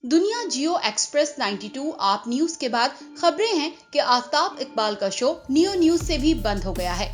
दुनिया जियो एक्सप्रेस 92 आप न्यूज के बाद खबरें हैं कि आफ्ताब इकबाल का शो नियो न्यूज से भी बंद हो गया है।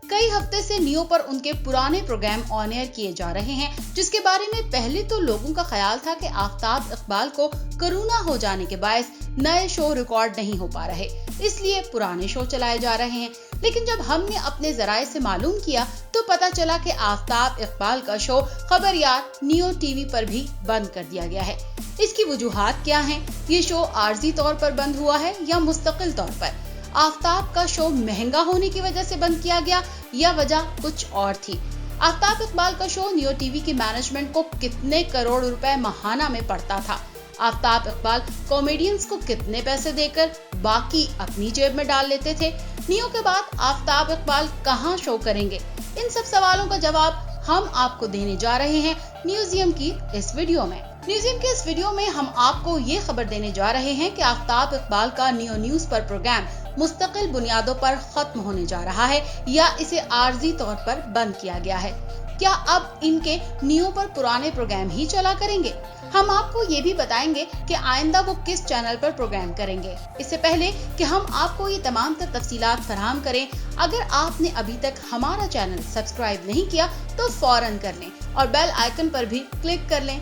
कई हफ्ते से नियो पर उनके पुराने प्रोग्राम ऑन एयर किए जा रहे हैं, जिसके बारे में पहले तो लोगों का ख्याल था कि आफ्ताब इकबाल को कोरोना हो जाने के बायस नए शो रिकॉर्ड नहीं हो पा रहे, इसलिए पुराने शो चलाए जा रहे हैं। लेकिन जब हमने अपने जराये से मालूम किया तो पता चला कि आफ्ताब इकबाल का शो खबरयार नियो टीवी पर भी बंद कर दिया गया है। इसकी वजूहात क्या हैं? ये शो आर्जी तौर पर बंद हुआ है या मुस्तकिल तौर पर? आफ्ताब का शो महंगा होने की वजह से बंद किया गया या वजह कुछ और थी? आफ्ताब इकबाल का शो नियो टीवी की मैनेजमेंट को कितने करोड़ रुपए माहाना में पड़ता था? आफ्ताब इकबाल कॉमेडियंस को कितने पैसे देकर बाकी अपनी जेब में डाल लेते थे? नियो के बाद आफ्ताब इकबाल कहां शो करेंगे? इन सब सवालों का जवाब हम आपको देने जा रहे हैं म्यूजियम की इस वीडियो में। म्यूजियम के इस वीडियो में हम आपको ये खबर देने जा रहे हैं कि आफ्ताब इकबाल का नियो न्यूज पर प्रोग्राम मुस्तकिल बुनियादों पर खत्म होने जा रहा है या इसे आर्जी तौर पर बंद किया गया है। क्या अब इनके नियो पर पुराने प्रोग्राम ही चला करेंगे? हम आपको ये भी बताएंगे कि आइंदा वो किस चैनल पर प्रोग्राम करेंगे। इससे पहले कि हम आपको ये तमाम तफसीलात फराहम करें, अगर आपने अभी तक हमारा चैनल सब्सक्राइब नहीं किया तो फौरन कर लें और बेल आइकन पर भी क्लिक कर लें।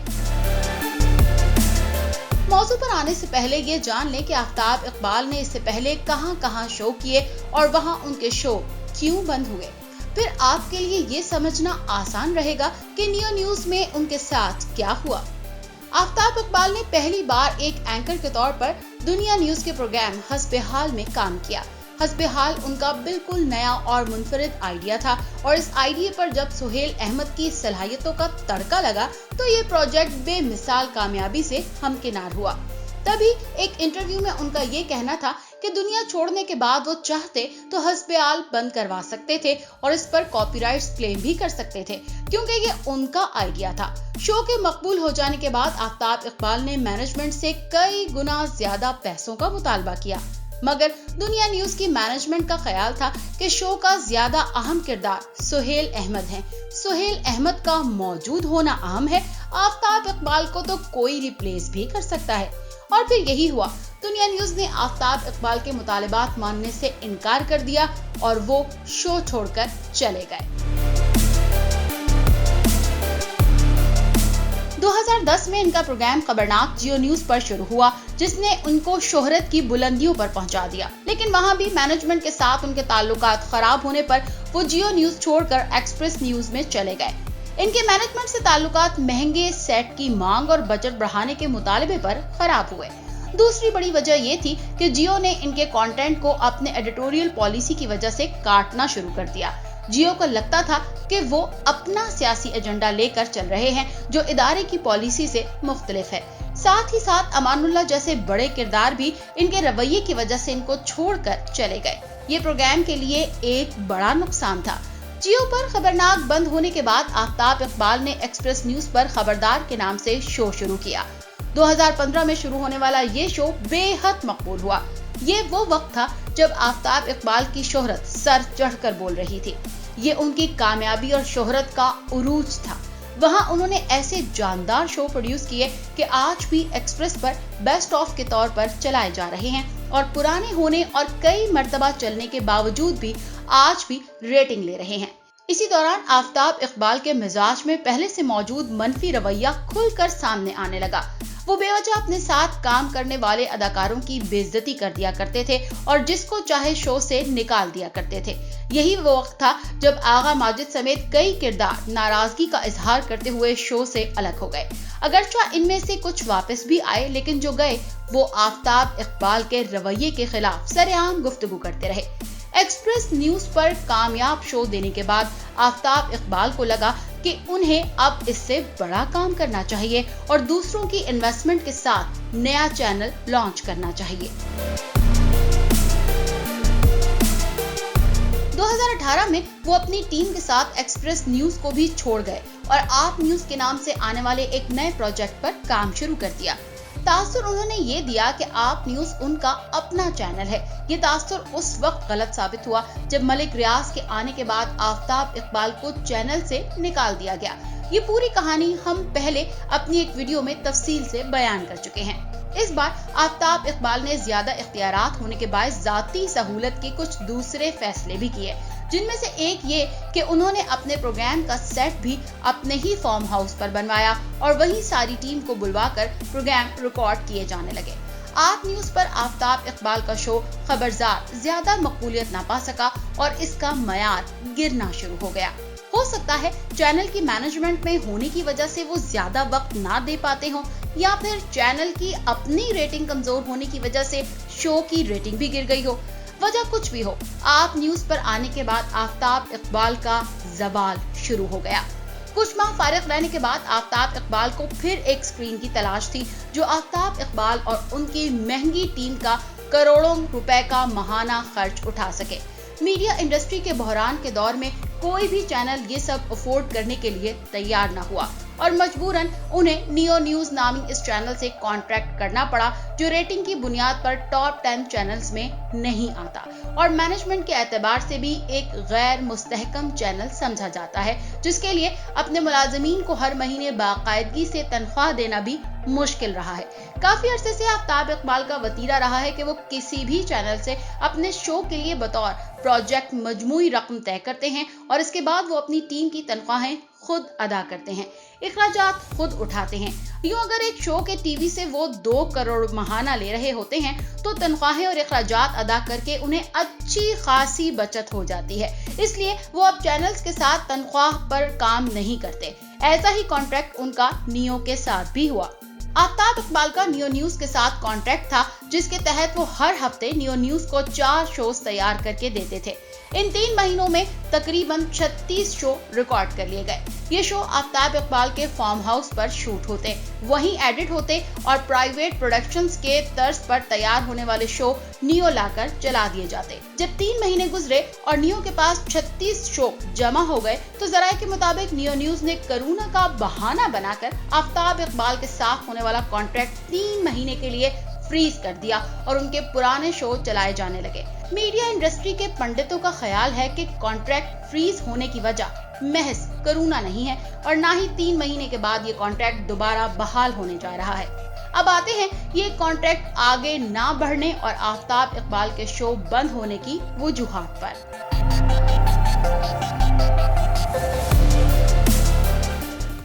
मौजू पर आने से पहले ये जान लें कि आफ्ताब इकबाल ने इससे पहले कहां शो किए और वहां उनके शो क्यों बंद हुए। फिर आपके लिए ये समझना आसान रहेगा कि नियो न्यूज में उनके साथ क्या हुआ। आफ्ताब इकबाल ने पहली बार एक एंकर के तौर पर दुनिया न्यूज के प्रोग्राम हस्बे-हाल में काम किया। हस्बे-हाल उनका बिल्कुल नया और मुनफरिद आइडिया था और इस आइडिया पर जब सुहेल अहमद की सलाहियतों का तड़का लगा तो ये प्रोजेक्ट बेमिसाल कामयाबी से हमकिनार हुआ। तभी एक इंटरव्यू में उनका ये कहना था कि दुनिया छोड़ने के बाद वो चाहते तो हस्बे-हाल बंद करवा सकते थे और इस पर कॉपीराइट्स क्लेम भी कर सकते थे, क्योंकि ये उनका आइडिया था। शो के मकबूल हो जाने के बाद आफ्ताब इकबाल ने मैनेजमेंट से कई गुना ज्यादा पैसों का मुतालबा किया, मगर दुनिया न्यूज की मैनेजमेंट का ख्याल था कि शो का ज्यादा अहम किरदार सुहेल अहमद है। सुहेल अहमद का मौजूद होना अहम है, आफ्ताब इकबाल को तो कोई रिप्लेस भी कर सकता है। और फिर यही हुआ। दुनिया न्यूज ने आफ्ताब इकबाल के मुतालिबात मानने से इनकार कर दिया और वो शो छोड़कर चले गए। 2010 में इनका प्रोग्राम खबरनाक जियो न्यूज पर शुरू हुआ, जिसने उनको शोहरत की बुलंदियों पर पहुंचा दिया। लेकिन वहां भी मैनेजमेंट के साथ उनके ताल्लुकात खराब होने पर वो जियो न्यूज छोड़कर एक्सप्रेस न्यूज में चले गए। इनके मैनेजमेंट से ताल्लुकात महंगे सेट की मांग और बजट बढ़ाने के मुतालबे पर खराब हुए। दूसरी बड़ी वजह ये थी कि जियो ने इनके कंटेंट को अपने एडिटोरियल पॉलिसी की वजह से काटना शुरू कर दिया। जियो को लगता था कि वो अपना सियासी एजेंडा लेकर चल रहे हैं जो इदारे की पॉलिसी से मुख्तलिफ है। साथ ही साथ अमानुल्लाह जैसे बड़े किरदार भी इनके रवैये की वजह से इनको छोड़कर चले गए। ये प्रोग्राम के लिए एक बड़ा नुकसान था। जियो पर खबरनाक बंद होने के बाद आफ्ताब इकबाल ने एक्सप्रेस न्यूज पर खबरदार के नाम से शो शुरू किया। 2015 में शुरू होने वाला ये शो बेहद मकबूल हुआ। ये वो वक्त था जब आफ्ताब इकबाल की शोहरत सर चढ़कर बोल रही थी। ये उनकी कामयाबी और शोहरत का उरूज था। वहां उन्होंने ऐसे जानदार शो प्रोड्यूस किए कि आज भी एक्सप्रेस पर बेस्ट ऑफ के तौर पर चलाए जा रहे हैं और पुराने होने और कई मर्तबा चलने के बावजूद भी आज भी रेटिंग ले रहे हैं। इसी दौरान आफ्ताब इकबाल के मिजाज में पहले से मौजूद मनफी रवैया खुलकर सामने आने लगा। वो बेवजह अपने साथ काम करने वाले अदाकारों की बेइज्जती कर दिया करते थे और जिसको चाहे शो से निकाल दिया करते थे। यही वो वक्त था जब आगा माजिद समेत कई किरदार नाराजगी का इजहार करते हुए शो से अलग हो गए। अगरचा इनमें से कुछ वापस भी आए, लेकिन जो गए वो आफ्ताब इकबाल के रवैये के खिलाफ सरेआम गुफ्तगू करते रहे। एक्सप्रेस न्यूज पर कामयाब शो देने के बाद आफ्ताब इकबाल को लगा कि उन्हें अब इससे बड़ा काम करना चाहिए और दूसरों की इन्वेस्टमेंट के साथ नया चैनल लॉन्च करना चाहिए। 2018 में वो अपनी टीम के साथ एक्सप्रेस न्यूज को भी छोड़ गए और आप न्यूज के नाम से आने वाले एक नए प्रोजेक्ट पर काम शुरू कर दिया। तासुर उन्होंने ये दिया कि आप न्यूज उनका अपना चैनल है। ये तासुर उस वक्त गलत साबित हुआ जब मलिक रियाज के आने के बाद आफ्ताब इकबाल को चैनल से निकाल दिया गया। ये पूरी कहानी हम पहले अपनी एक वीडियो में तफसील से बयान कर चुके हैं। इस बार आफ्ताब इकबाल ने ज्यादा इख्तियारात होने के बायस जाती सहूलत के कुछ दूसरे फैसले भी किए, जिनमें से एक ये कि उन्होंने अपने प्रोग्राम का सेट भी अपने ही फार्म हाउस पर बनवाया और वहीं सारी टीम को बुलवाकर प्रोग्राम रिकॉर्ड किए जाने लगे। आप न्यूज पर आफ्ताब इकबाल का शो खबरदार ज्यादा मकबूलियत ना पा सका और इसका मयार गिरना शुरू हो गया। हो सकता है चैनल की मैनेजमेंट में होने की वजह से वो ज्यादा वक्त ना दे पाते हों, या फिर चैनल की अपनी रेटिंग कमजोर होने की वजह से शो की रेटिंग भी गिर गई हो। वजह कुछ भी हो, आप न्यूज पर आने के बाद आफ्ताब इकबाल का जवाल शुरू हो गया। कुछ माह फारिग रहने के बाद आफ्ताब इकबाल को फिर एक स्क्रीन की तलाश थी जो आफ्ताब इकबाल और उनकी महंगी टीम का करोड़ों रुपए का माहाना खर्च उठा सके। मीडिया इंडस्ट्री के बहरान के दौर में कोई भी चैनल ये सब अफोर्ड करने के लिए तैयार न हुआ और मजबूरन उन्हें नियो न्यूज नामी इस चैनल से कॉन्ट्रैक्ट करना पड़ा, जो रेटिंग की बुनियाद पर टॉप 10 चैनल्स में नहीं आता और मैनेजमेंट के एतबार से भी एक गैर मुस्तहकम चैनल समझा जाता है, जिसके लिए अपने मुलाजिमीन को हर महीने बाकायदगी से तनख्वाह देना भी मुश्किल रहा है। काफी अरसे से आफ्ताब इकबाल का वतीरा रहा है कि वो किसी भी चैनल से अपने शो के लिए बतौर प्रोजेक्ट मजमूई रकम तय करते हैं और इसके बाद वो अपनी टीम की तनख्वाहें खुद अदा करते हैं, इखराजात खुद उठाते हैं। यूं अगर एक शो के टीवी से वो 2 करोड़ माहाना ले रहे होते हैं तो तनख्वाहें और इखराजात अदा करके उन्हें अच्छी खासी बचत हो जाती है, इसलिए वो अब चैनल्स के साथ तनख्वाह पर काम नहीं करते। ऐसा ही कॉन्ट्रैक्ट उनका नियो के साथ भी हुआ। आफ्ताब इकबाल का नियो न्यूज के साथ कॉन्ट्रैक्ट था, जिसके तहत वो हर हफ्ते नियो न्यूज को 4 शोज तैयार करके देते थे। इन 3 महीनों में तकरीबन 36 शो रिकॉर्ड कर लिए गए। ये शो आफ्ताब इकबाल के फार्म हाउस पर शूट होते, वहीं एडिट होते और प्राइवेट प्रोडक्शंस के तर्ज पर तैयार होने वाले शो नियो लाकर चला दिए जाते। जब 3 महीने गुजरे और नियो के पास 36 शो जमा हो गए तो जराये के मुताबिक नियो न्यूज ने कोरोना का बहाना बनाकर आफ्ताब इकबाल के साथ होने वाला कॉन्ट्रैक्ट 3 महीने के लिए फ्रीज कर दिया और उनके पुराने शो चलाए जाने लगे। मीडिया इंडस्ट्री के पंडितों का ख्याल है कि कॉन्ट्रैक्ट फ्रीज होने की वजह महज कोरोना नहीं है और ना ही 3 महीने के बाद ये कॉन्ट्रैक्ट दोबारा बहाल होने जा रहा है। अब आते हैं ये कॉन्ट्रैक्ट आगे ना बढ़ने और आफ्ताब इकबाल के शो बंद होने की वजूहात पर।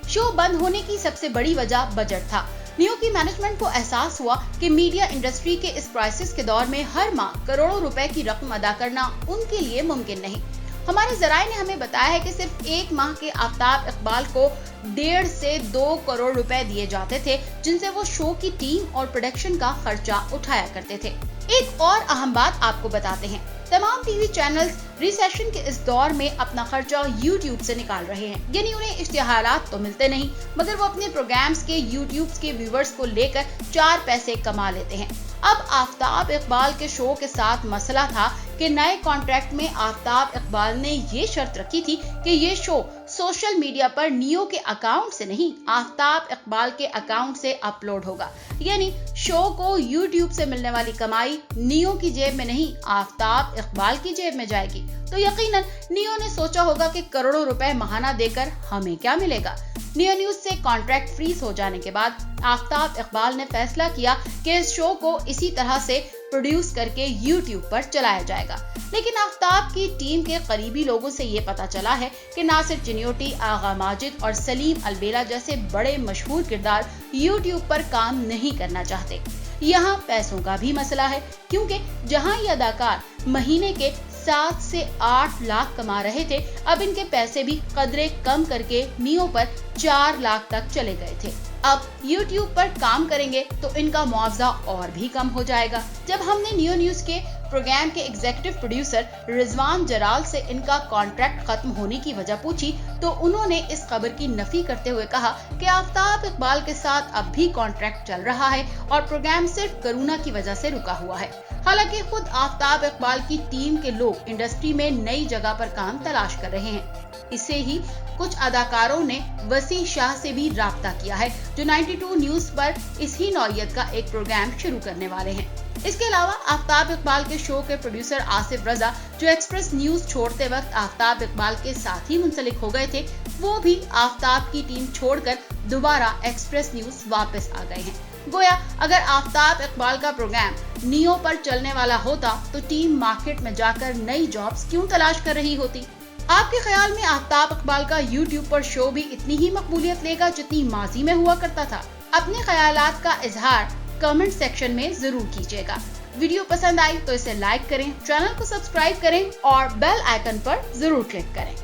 शो बंद होने की सबसे बड़ी वजह बजट था। नियो की मैनेजमेंट को एहसास हुआ कि मीडिया इंडस्ट्री के इस क्राइसिस के दौर में हर माह करोड़ों रुपए की रकम अदा करना उनके लिए मुमकिन नहीं। हमारे जराये ने हमें बताया है कि सिर्फ एक माह के आफ्ताब इकबाल को 1.5 से 2 करोड़ रुपए दिए जाते थे, जिनसे वो शो की टीम और प्रोडक्शन का खर्चा उठाया करते थे। एक और अहम बात आपको बताते हैं, तमाम टीवी चैनल्स रिसेशन के इस दौर में अपना खर्चा YouTube से निकाल रहे हैं, यानी उन्हें इश्तिहारात तो मिलते नहीं मगर वो अपने प्रोग्राम्स के YouTube के व्यूवर्स को लेकर 4 पैसे कमा लेते हैं। अब आफ्ताब इकबाल के शो के साथ मसला था कि नए कॉन्ट्रैक्ट में आफ्ताब इकबाल ने ये शर्त रखी थी कि ये शो सोशल मीडिया पर नियो के अकाउंट से नहीं, आफ्ताब इकबाल के अकाउंट से अपलोड होगा, यानी शो को YouTube से मिलने वाली कमाई नियो की जेब में नहीं, आफ्ताब इकबाल की जेब में जाएगी। तो यकीनन नियो ने सोचा होगा कि करोड़ों रुपए माहाना देकर हमें क्या मिलेगा। नियो न्यूज से कॉन्ट्रैक्ट फ्रीज हो जाने के बाद आफ्ताब इकबाल ने फैसला किया कि इस शो को इसी तरह से प्रोड्यूस करके YouTube पर चलाया जाएगा। लेकिन आफ्ताब की टीम के करीबी लोगों से ये पता चला है कि नासिर चिन्योटी, आगा माजिद और सलीम अलबेला जैसे बड़े मशहूर किरदार YouTube पर काम नहीं करना चाहते। यहाँ पैसों का भी मसला है, क्योंकि जहाँ ये अदाकार महीने के 7 से 8 लाख कमा रहे थे, अब इनके पैसे भी कदरे कम करके नियो पर 4 लाख तक चले गए थे। अब YouTube पर काम करेंगे तो इनका मुआवजा और भी कम हो जाएगा। जब हमने नियो न्यूज के प्रोग्राम के एग्जीक्यूटिव प्रोड्यूसर रिजवान जराल से इनका कॉन्ट्रैक्ट खत्म होने की वजह पूछी तो उन्होंने इस खबर की नफी करते हुए कहा कि आफ्ताब इकबाल के साथ अब भी कॉन्ट्रैक्ट चल रहा है और प्रोग्राम सिर्फ कोरोना की वजह से रुका हुआ है। हालांकि खुद आफ्ताब इकबाल की टीम के लोग इंडस्ट्री में नई जगह पर काम तलाश कर रहे हैं। इसे ही कुछ अदाकारों ने वसी शाह से भी राब्ता किया है, जो 92 न्यूज पर इसी नौयत का एक प्रोग्राम शुरू करने वाले हैं। इसके अलावा आफ्ताब इकबाल के शो के प्रोड्यूसर आसिफ रजा, जो एक्सप्रेस न्यूज छोड़ते वक्त आफ्ताब इकबाल के साथ ही मुंसलिक हो गए थे, वो भी आफ्ताब की टीम छोड़कर दोबारा एक्सप्रेस न्यूज वापस आ गए हैं। गोया अगर आफ्ताब इकबाल का प्रोग्राम नियो पर चलने वाला होता तो टीम मार्केट में जाकर नई जॉब्स क्यों तलाश कर रही होती। आपके ख्याल में आफ्ताब इकबाल का YouTube पर शो भी इतनी ही मकबूलियत लेगा जितनी माजी में हुआ करता था? अपने ख्यालात का इजहार कमेंट सेक्शन में जरूर कीजिएगा। वीडियो पसंद आई तो इसे लाइक करें, चैनल को सब्सक्राइब करें और बेल आइकन पर जरूर क्लिक करें।